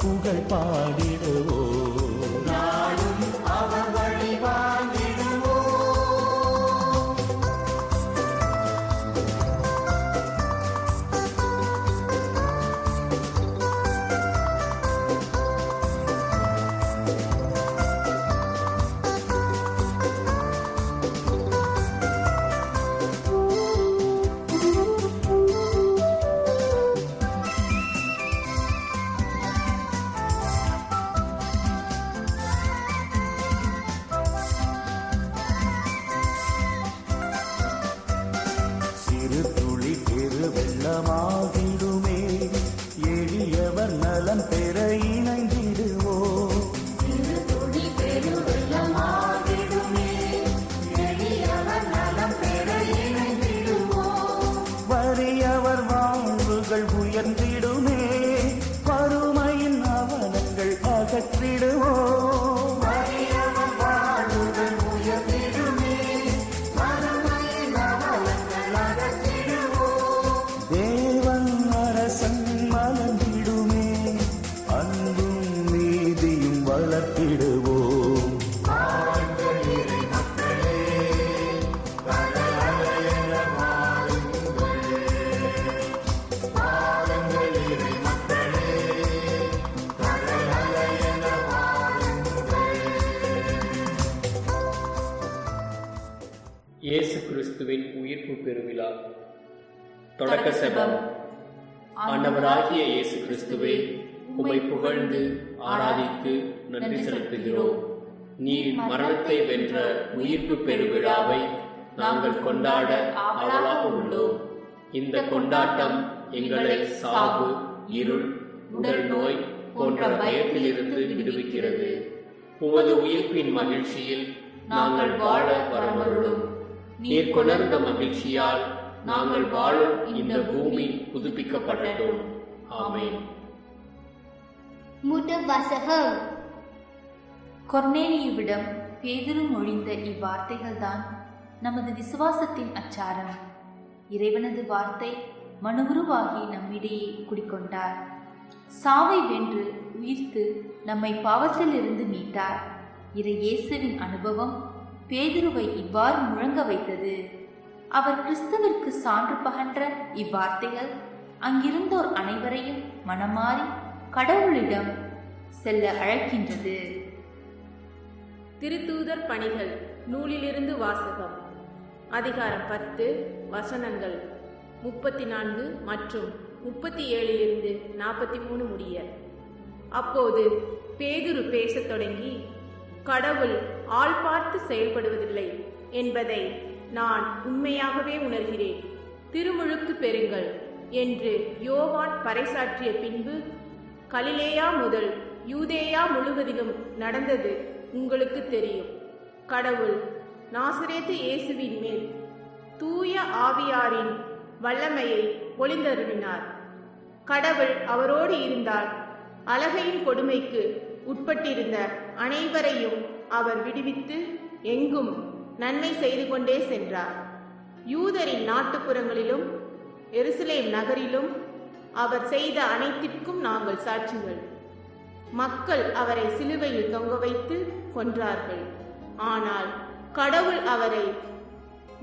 புகழ் பாடிடுவோம், நாளும் அவர் வழி வாழ்ந்திடுவோம். சிறு துளி பெரு வெள்ளமாகிடுமே, எளியவர் நலம் பெற இணைந்திடுவோம். சிறு துளி பெரு வெள்ளமாகிடுமே, எளியவர் நலம் பெற இணைந்திடுவோம். வறியவர் வாழ்வுகள் உயர்ந்திடுமே, வறுமையின் அவலங்கள் அகற்றிடுவோம். வளர்த்திடுவோம். இயேசு கிறிஸ்துவின் உயிர்ப்பு பெருவிழா தொடக்க செபம். ஆண்டவராகிய இயேசு கிறிஸ்துவே, உம்மை புகழ்ந்து ஆராதித்து நன்றி செலுத்துகிறோம். நீர் மரணத்தை வென்ற உயிர்ப்பு பெருவிழாவை நாங்கள் கொண்டாட ஆவலாக உள்ளோம். இந்த கொண்டாட்டம் எங்களை சாவு, இருள், உடல் நோய் போன்ற பயத்திலிருந்து விடுவிக்கிறது. உமது உயிர்ப்பின் மகிழ்ச்சியில் நாங்கள் வாழ வரமருளும். நீர் கொணர்ந்த மகிழ்ச்சியால் நாங்கள் வாழும் இந்த பூமி புதுப்பிக்கப்படட்டும். ஆமென். முதல் வாசகம். கொர்நேலியுவிடம் பேதுரு மொழிந்த இவ்வார்த்தைகள்தான் நமது விசுவாசத்தின் அச்சாரம். இறைவனது வார்த்தை மனுவுருவாகி நம்மிடையே குடிக்கொண்டார். சாவை வென்று உயிர்த்து நம்மை பாவத்திலிருந்து மீட்டார். இறை இயேசுவின் அனுபவம் பேதுருவை இவ்வாறு முழங்க வைத்தது. அவர் கிறிஸ்துவிற்கு சான்று பகன்ற இவ்வார்த்தைகள் அங்கிருந்தோர் அனைவரையும் மனமாறி கடவுளிடம் செல்ல அழைக்கின்றது. திருத்தூதர் பணிகள் நூலிலிருந்து வாசகம். அதிகாரம் 10, வசனங்கள் 34 மற்றும் 37 43 முடிய. அப்போது பேதுரு பேசத் தொடங்கி, கடவுள் ஆள் பார்த்து செயல்படுவதில்லை என்பதை நான் உண்மையாகவே உணர்கிறேன். திருமுழுக்கு பெறுங்கள் என்று யோவான் பறைசாற்றிய பின்பு கலிலேயா முதல் யூதேயா முழுவதிலும் நடந்தது உங்களுக்கு தெரியும். கடவுள் நாசரேத்து இயேசுவின் மேல் தூய ஆவியாரின் வல்லமையை பொழிந்தருளினார். கடவுள் அவரோடு இருந்தால் அலகையின் கொடுமைக்கு உட்பட்டிருந்த அனைவரையும் அவர் விடுவித்து எங்கும் நன்மை செய்து கொண்டே சென்றார். யூதரின் நாட்டுப்புறங்களிலும் எருசலேம் நகரிலும் அவர் செய்த அனைத்திற்கும் நாங்கள் சாட்சிகள். மக்கள் அவரை சிலுவையில் தொங்க வைத்து கொன்றார்கள். ஆனால் கடவுள் அவரை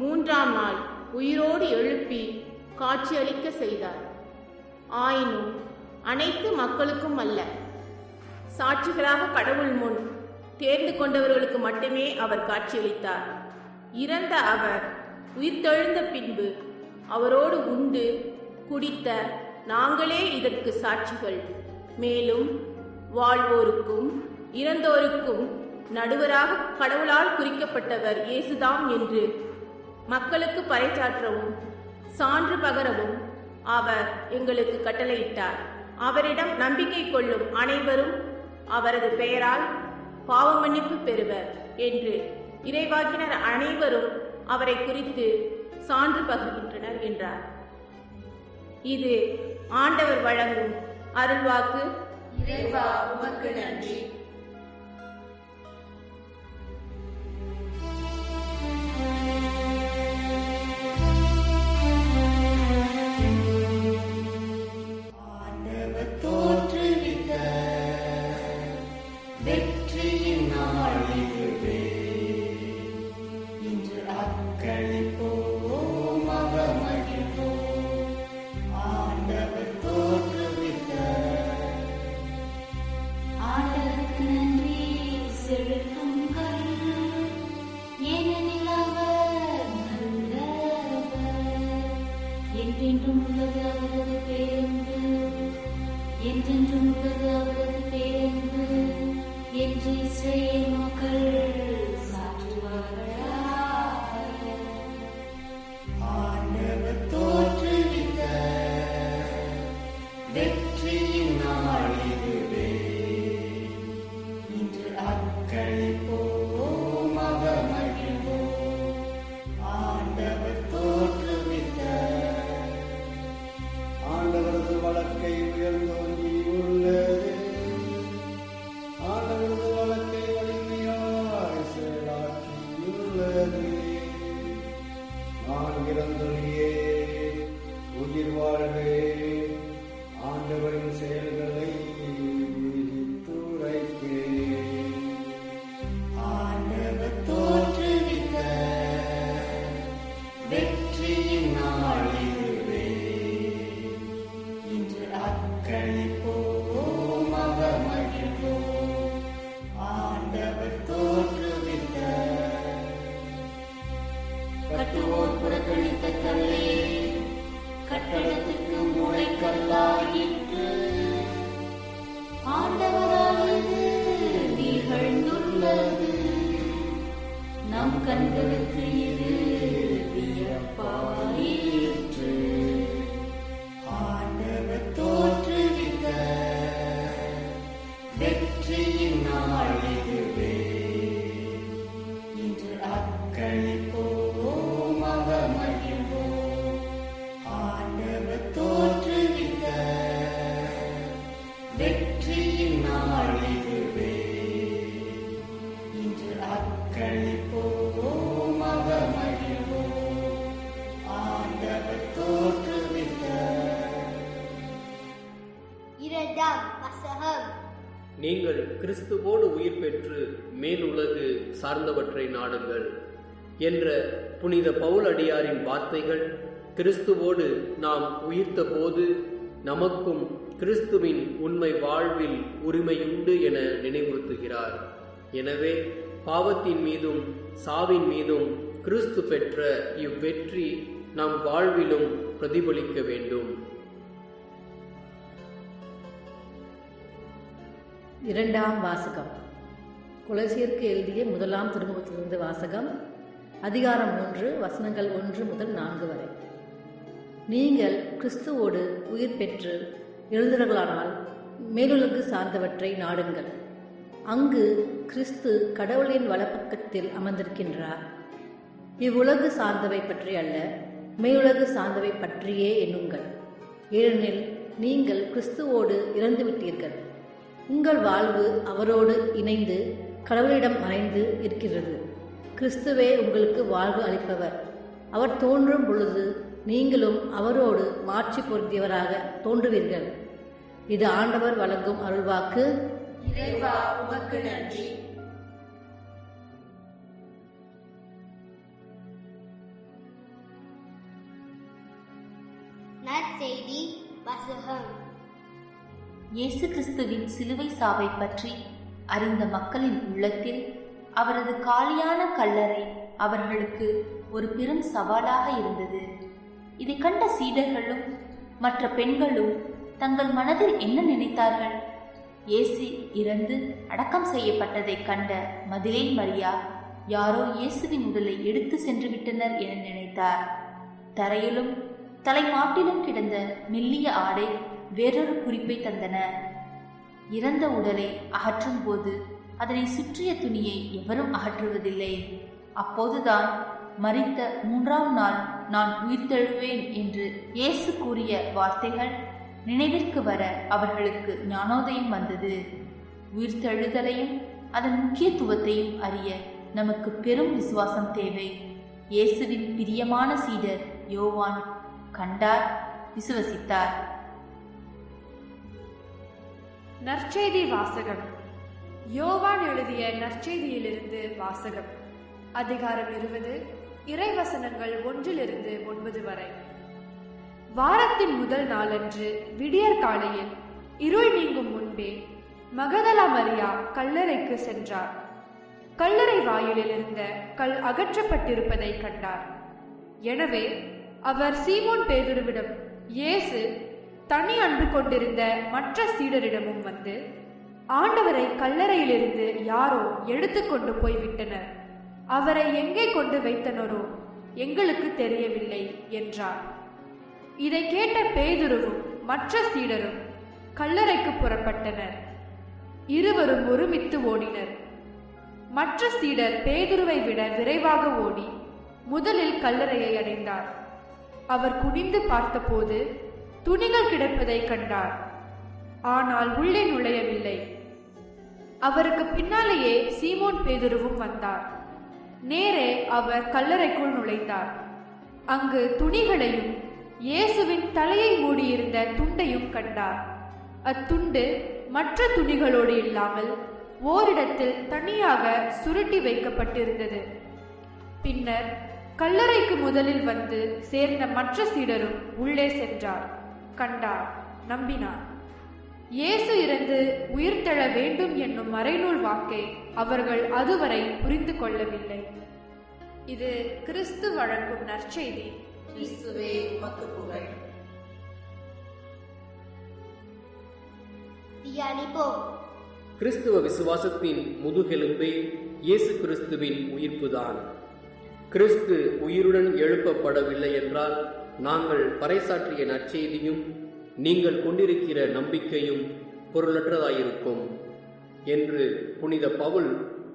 3ஆம் நாள் உயிரோடு எழுப்பி காட்சியளிக்க செய்தார். ஆயினும் அனைத்து மக்களுக்கும் அல்ல, சாட்சிகளாக கடவுள் முன் தேர்ந்து கொண்டவர்களுக்கு மட்டுமே அவர் காட்சியளித்தார். இறந்த அவர் உயிர்த்தெழுந்த பின்பு அவரோடு உண்டு குடித்த நாங்களே இதற்கு சாட்சிகள். மேலும் வாழ்வோருக்கும் இறந்தோருக்கும் நடுவராக கடவுளால் குறிக்கப்பட்டவர் இயேசுதாம் என்று மக்களுக்கு பறைசாற்றவும் சான்று பகரவும் அவர் எங்களுக்கு கட்டளையிட்டார். அவரிடம் நம்பிக்கை கொள்ளும் அனைவரும் அவரது பெயரால் பாவ மன்னிப்பு பெறுவர் என்று இறைவாக்கினர் அனைவரும் அவரை குறித்து சான்று பகிர்கின்றனர் என்றார். இது ஆண்டவர் வழங்கும் அருள்வாக்கு. இறைவா, உமக்கு நன்றி. ஆண்டவர் தோற்றுவித்த வெற்றியின் நாள் இதுவே. இன்று அக்களிப்போம், மகிழ்வோம், ஆண்டவர் தோற்றுவித்த. ஆண்டவருக்கு நன்றி செலுத்துங்கள், ஏனெனில் அவர் நல்லவர். என்றென்றும் உள்ளது அவரது பேரன்பு, என்றென்றும் உள்ளது அவரது பேரன்பு என்று இஸ்ரவேல் மக்கள் சாற்றுவார்களாக. ஆண்டவர் தோற்றுவித்த வெற்றியின் நாள் இதுவே. இன்று அக்களிப்போம், மகிழ்வோம், ஆண்டவர் தோற்றுவித்த. ஆண்டவரது வழக்கை உயர்ந்தோங்கி உள்ளது, ஆண்டவரது வழக்கை வலிமையாய் செயலாற்றியுள்ளது. நான் இறந்தொழியே உயிர் வாழ்வே, ஆண்டவரின் செயல்களை துரைப்பேன். ஆண்டவர் தோற்றுவித்த வெற்றியின் நாள் இதுவே. இன்று அக்களிப்போம், மகிழ்வோம், ஆண்டவர் தோற்றுவித்த. கட்டுவோர் புறக்கணித்த கல்லே, கட்டடத்துக்கு மூளைக்கல்லாயிற்று. ஆண்டவரால் இது நிகழ்ந்துள்ளது, நம் கண்களுக்கு இது வியப்பாயிற்று. ஆண்டவர் தோற்றுவித்த வெற்றியின் நாள் இதுவே. இன்று அக்களிப்போம், மகிழ்வோம், ஆண்டவர் தோற்றுவித்த வெற்றியின் நாள் இதுவே. இன்று அக்களிப்போம், மகிழ்வோம், ஆண்டவர் தோற்றுவித்த. இரண்டாம் வாசகம். நீங்கள் கிறிஸ்துவோடு உயிர் பெற்று மேலுலகு சார்ந்தவற்றை நாடுங்கள் என்ற புனித பவுல் அடியாரின் வார்த்தைகள் கிறிஸ்துவோடு நாம் உயிர்த்த போது நமக்கும் கிறிஸ்துவின் உண்மை வாழ்வில் உரிமையுண்டு என நினைவுறுத்துகிறார். எனவே பாவத்தின் மீதும் சாவின் மீதும் கிறிஸ்து பெற்ற இவ்வெற்றி நம் வாழ்விலும் பிரதிபலிக்க வேண்டும். இரண்டாம் வாசகம். கொலோசியருக்கு எழுதிய முதலாம் திருமுகத்திலிருந்து வாசகம். அதிகாரம் 3, வசனங்கள் 1 முதல் 4 வரை. நீங்கள் கிறிஸ்துவோடு உயிர் பெற்று எழுந்தவர்களானால் மேலுலகு சார்ந்தவற்றை நாடுங்கள். அங்கு கிறிஸ்து கடவுளின் வலப்பக்கத்தில் அமர்ந்திருக்கின்றார். இவ்வுலகு சார்ந்தவை பற்றி அல்ல, மேலுலகு சார்ந்தவை பற்றியே எண்ணுங்கள். ஏனெனில் நீங்கள் கிறிஸ்துவோடு இறந்துவிட்டீர்கள். உங்கள் வாழ்வு அவரோடு இணைந்து கடவுளிடம் மறைந்து இருக்கிறது. கிறிஸ்துவே உங்களுக்கு வாழ்வு அளிப்பவர். அவர் தோன்றும் பொழுது நீங்களும் அவரோடு மாட்சி பொருந்தியவராக தோன்றுவீர்கள். இது ஆண்டவர் வழங்கும் அருள்வாக்கு. இறைவா உமக்கு நன்றி. நற்செய்தி வாசகம். இயேசு கிறிஸ்துவின் சிலுவை சாவை பற்றி அறிந்த மக்களின் உள்ளத்தில் அவரது காலியான கல்லறை அவர்களுக்கு ஒரு பெரும் சவாலாக இருந்தது. இதை கண்ட சீடர்களும் மற்ற பெண்களும் தங்கள் மனதில் என்ன நினைத்தார்கள்? இயேசு இறந்து அடக்கம் செய்யப்பட்டதை கண்ட மதிலேன் மரியா யாரோ இயேசுவின் உடலை எடுத்து சென்று விட்டனர் என நினைத்தார். தரையிலும் தலைமாட்டிலும் கிடந்த மெல்லிய ஆடை வேறொரு குறிப்பை தந்தன. இறந்த உடலை அகற்றும் போது அதனை சுற்றிய துணியை எவரும் அகற்றுவதில்லை. அப்போதுதான் மரித்த 3ஆம் நாள் நான் உயிர்த்தெழுவேன் என்று இயேசு கூறிய வார்த்தைகள் நினைவிற்கு வர அவர்களுக்கு ஞானோதயம் வந்தது. உயிர்த்தெழுதலையும் அதன் முக்கியத்துவத்தையும் அறிய நமக்கு பெரும் விசுவாசம் தேவை. இயேசுவின் பிரியமான சீடர் யோவான் கண்டார், விசுவசித்தார். நற்செய்தி வாசகம். யோவான் எழுதிய நற்செய்தியிலிருந்து வாசகம். அதிகாரம் 20, இறைவசனங்கள் 1-9 வரை. வாரத்தின் முதல் நாளன்று விடியற் காலையில் இருள் நீங்கும் முன்பே மகதலா மரியா கல்லறைக்கு சென்றார். கல்லறை வாயிலில் இருந்த கல் அகற்றப்பட்டிருப்பதை கண்டார். எனவே அவர் சீமோன் பேதுருவிடம், இயேசு தனி அன்பு கொண்டிருந்த மற்ற சீடரிடமும் வந்து, ஆண்டவரை கல்லறையிலிருந்து யாரோ எடுத்துக்கொண்டு போய்விட்டனர், அவரை எங்கே கொண்டு வைத்தனரோ எங்களுக்கு தெரியவில்லை என்றார். இதை கேட்ட பேதுருவும் மற்ற சீடரும் கல்லறைக்கு புறப்பட்டனர். இருவரும் ஒருமித்து ஓடினர். மற்ற சீடர் பேதுருவை விட விரைவாக ஓடி முதலில் கல்லறையை அடைந்தார். அவர் குனிந்து பார்த்தபோது துணிகள் கிடப்பதை கண்டார். ஆனால் உள்ளே நுழையவில்லை. அவருக்கு பின்னாலேயே சீமோன் பேதுருவும் வந்தார். நேரே அவர் கல்லறைக்குள் நுழைந்தார். அங்கு துணிகளையும் இயேசுவின் தலையை மூடியிருந்த துண்டையும் கண்டார். அத்துண்டு மற்ற துணிகளோடு இல்லாமல் ஓரிடத்தில் தனியாக சுருட்டி வைக்கப்பட்டிருந்தது. பின்னர் கல்லறைக்கு முதலில் வந்து சேர்ந்த மற்ற சீடரும் உள்ளே சென்றார், கண்டார், நம்பினார். இயேசு இறந்து உயிர்த்தெழ வேண்டும் என்னும் மறைநூல் வாக்கை அவர்கள் அதுவரை புரிந்து கொள்ளவில்லை. இது கிறிஸ்து வழங்கும் நற்செய்தி. கிறிஸ்துவே உமக்கு புகழ். தியானிப்போம். கிறிஸ்துவ விசுவாசத்தின் முதுகெலும்பே இயேசு கிறிஸ்துவின் உயிர்ப்புதான். கிறிஸ்து உயிருடன் எழுப்பப்படவில்லை என்றால் நாங்கள் பறைசாற்றிய நற்செய்தியும் நீங்கள் கொண்டிருக்கிற நம்பிக்கையும் பொருளற்றதாயிருக்கும் என்று புனித பவுல்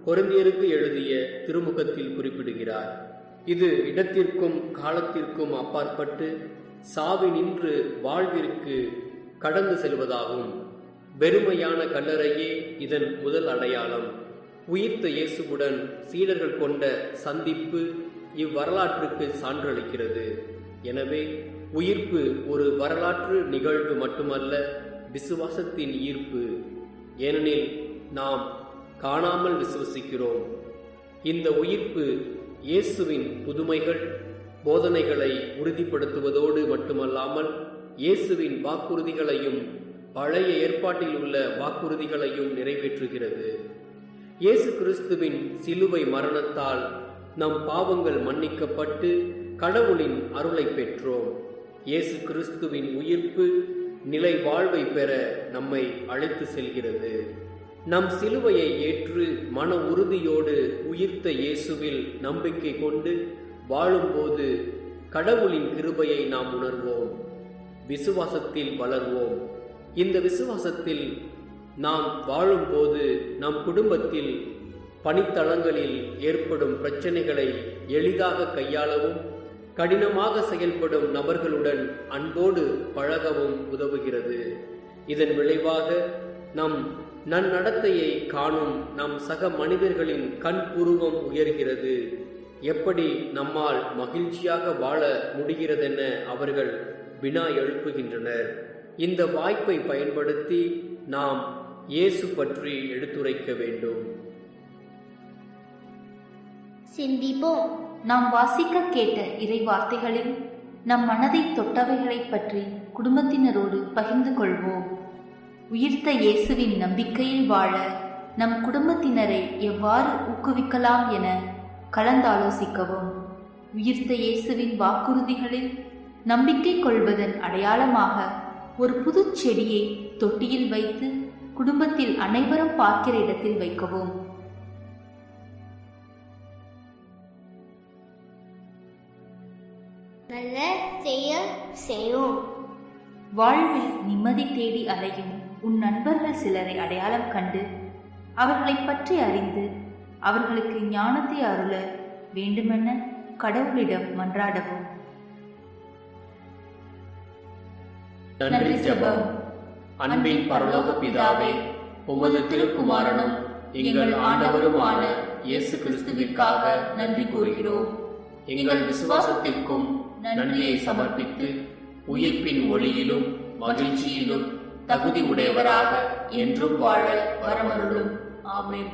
கொரிந்தியருக்கு எழுதிய திருமுகத்தில் குறிப்பிடுகிறார். இது இடத்திற்கும் காலத்திற்கும் அப்பாற்பட்டு சாவினின்று வாழ்விற்கு கடந்து செல்வதாகும். வெறுமையான கல்லறையே இதன் முதல் அடையாளம். உயிர்த்த இயேசுவுடன் சீடர்கள் கொண்ட சந்திப்பு இவ்வரலாற்றுக்கு சான்றளிக்கிறது. எனவே உயிர்ப்பு ஒரு வரலாற்று நிகழ்வு மட்டுமல்ல, விசுவாசத்தின் ஈர்ப்பு. ஏனெனில் நாம் காணாமல் விசுவசிக்கிறோம். இந்த உயிர்ப்பு இயேசுவின் புதுமைகள் போதனைகளை உறுதிப்படுத்துவதோடு மட்டுமல்லாமல் இயேசுவின் வாக்குறுதிகளையும் பழைய ஏற்பாட்டில் உள்ள வாக்குறுதிகளையும் நிறைவேற்றுகிறது. இயேசு கிறிஸ்துவின் சிலுவை மரணத்தால் நம் பாவங்கள் மன்னிக்கப்பட்டு கடவுளின் அருளை பெற்றோம். இயேசு கிறிஸ்துவின் உயிர்ப்பு நிலை வாழ்வை பெற நம்மை அழைத்து செல்கிறது. நம் சிலுவையை ஏற்று மன உறுதியோடு உயிர்த்த இயேசுவில் நம்பிக்கை கொண்டு வாழும்போது கடவுளின் கிருபையை நாம் உணர்வோம். விசுவாசத்தில் வளர்வோம். இந்த விசுவாசத்தில் நாம் வாழும்போது நம் குடும்பத்தில் பணித்தளங்களில் ஏற்படும் பிரச்சனைகளை எளிதாக கையாளவும் கடினமாக செயல்படும் நபர்களுடன் அன்போடு பழகவும் உதவுகிறது. இதன் விளைவாக நம் நன்னடத்தையை காணும் நம் சக மனிதர்களின் கண் புருவம் உயர்கிறது. எப்படி நம்மால் மகிழ்ச்சியாக வாழ முடிகிறதென அவர்கள் வினா எழுப்புகின்றனர். இந்த வாய்ப்பை பயன்படுத்தி நாம் இயேசு பற்றி எடுத்துரைக்க வேண்டும். சிந்திப்போம். நாம் வாசிக்க கேட்ட இறை வார்த்தைகளில் நம் மனதை தொட்டவைகளை பற்றி குடும்பத்தினரோடு பகிர்ந்து கொள்வோம். உயிர்த்த இயேசுவின் நம்பிக்கையில் வாழ நம் குடும்பத்தினரை எவ்வாறு ஊக்குவிக்கலாம் என கலந்தாலோசிக்கவும். உயிர்த்த இயேசுவின் வாக்குறுதிகளில் நம்பிக்கை கொள்வதன் அடையாளமாக ஒரு புது செடியை தொட்டியில் வைத்து குடும்பத்தில் அனைவரும் பார்க்கிற இடத்தில் வைக்கவும். நல்ல செயல் செய்யும். வாழ்வில் நிம்மதி தேடி அலையும் உன் நண்பர்கள் சிலரை அடையாளம் கண்டு அவர்களை பற்றி அறிந்து அவர்களுக்கு ஞானத்தை அருள வேண்டுமென கடவுளிடம் மன்றாடவும். நன்றி ஜெபம். அன்பின் பரலோக பிதாவே, உமது திருக்குமாரனும் எங்கள் ஆண்டவருமான இயேசு கிறிஸ்துவிற்காக நன்றி கூறுகிறோம். எங்கள் விசுவாசத்திற்கும் நன்றியை சமர்ப்பித்து உயிர்ப்பின் ஒளியிலும் மகிழ்ச்சியிலும் தகுதி உடையவராக என்றும் வாழ வரமருளும். ஆமென்.